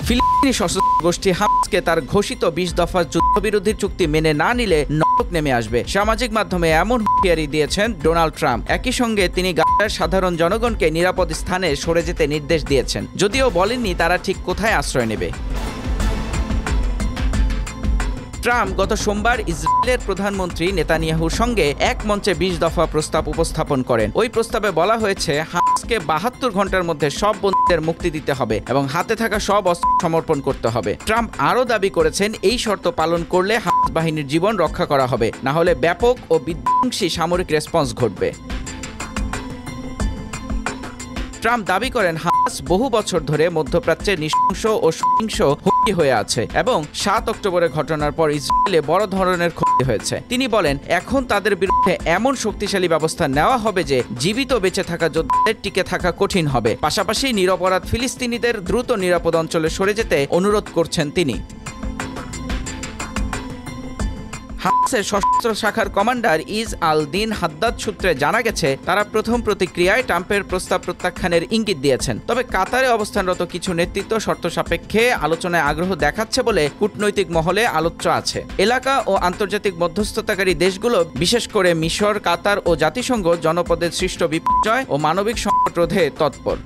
ফিলিস্তিনি সশস্ত্র গোষ্ঠী হামাসকে তার ঘোষিত ২০ দফা যুদ্ধবিরোধী চুক্তি মেনে না নিলে নরক নেমে আসবে। সামাজিক মাধ্যমে এমন হুঁশিয়ারি দিয়েছেন ডোনাল্ড ট্রাম্প। একই সঙ্গে তিনি গাজার সাধারণ জনগণকে নিরাপদ স্থানে সরে যেতে নির্দেশ দিয়েছেন, যদিও বলেননি তারা ঠিক কোথায় আশ্রয় নেবে। ট্রাম্প গত সোমবার ইসরায়েলের প্রধানমন্ত্রী নেতানিয়াহুর সঙ্গে এক মঞ্চে ২০ দফা প্রস্তাব উপস্থাপন করেন। ওই প্রস্তাবে বলা হয়েছে হামাসকে ৭২ ঘন্টার মধ্যে সব বন্দীদের মুক্তি দিতে হবে এবং হাতে থাকা সব অস্ত্র সমর্পণ করতে হবে। ট্রাম্প আরও দাবি করেছেন এই শর্ত পালন করলে হামাস বাহিনীর জীবন রক্ষা করা হবে, না হলে ব্যাপক ও বিধ্বংসী সামরিক রেসপন্স ঘটবে। ট্রাম্প দাবি করেন হামাস বহু বছর ধরে মধ্যপ্রাচ্যে নৃশংস ও সহিংস হুমকি হয়ে আছে এবং ৭ অক্টোবরের ঘটনার পর ইসরায়েলে বড় ধরনের ক্ষতি হয়েছে। তিনি বলেন এখন তাদের বিরুদ্ধে এমন শক্তিশালী ব্যবস্থা নেওয়া হবে যে জীবিত বেঁচে থাকা যোদ্ধাদের টিকে থাকা কঠিন হবে। পাশাপাশি নিরপরাধ ফিলিস্তিনিদের দ্রুত নিরাপদ অঞ্চলে সরে যেতে অনুরোধ করছেন তিনি। হামাসের সশস্ত্র শাখার কমান্ডার ইজ আল দিন হাদ্দাদ সূত্রে জানা গেছে, তারা প্রথম প্রতিক্রিয়ায় ট্রাম্পের প্রস্তাব প্রত্যাখ্যানের ইঙ্গিত দিয়েছেন। তবে কাতারে অবস্থানরত কিছু নেতৃত্ব শর্ত সাপেক্ষে আলোচনায় আগ্রহ দেখাচ্ছে বলে কূটনৈতিক মহলে আলোচ্য আছে। এলাকা ও আন্তর্জাতিক মধ্যস্থতাকারী দেশগুলো, বিশেষ করে মিশর, কাতার ও জাতিসংঘ জনপদের সৃষ্ট বিপর্যয় ও মানবিক সংকট রোধে তৎপর।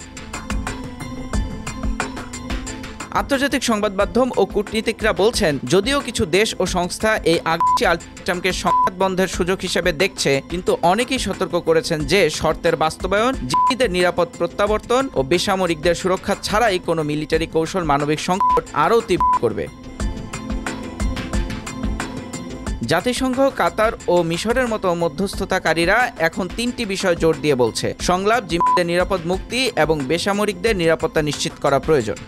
আন্তর্জাতিক সংবাদ মাধ্যম ও কূটনীতিকরা বলছেন, যদিও কিছু দেশ ও সংস্থা এই আগ্রাসী আলটিমেটামকে সংঘাত বন্ধের সুযোগ হিসেবে দেখছে, কিন্তু অনেকেই সতর্ক করেছেন যে শর্তের বাস্তবায়ন, জিম্মিদের নিরাপদ প্রত্যাবর্তন ও বেসামরিকদের সুরক্ষা ছাড়াই কোনো মিলিটারি কৌশল মানবিক সংকট আরও তীব্র করবে। জাতিসংঘ, কাতার ও মিশরের মতো মধ্যস্থতাকারীরা এখন ৩টি বিষয় জোর দিয়ে বলছে: সংলাপ, জিম্মিদের নিরাপদ মুক্তি এবং বেসামরিকদের নিরাপত্তা নিশ্চিত করা প্রয়োজন।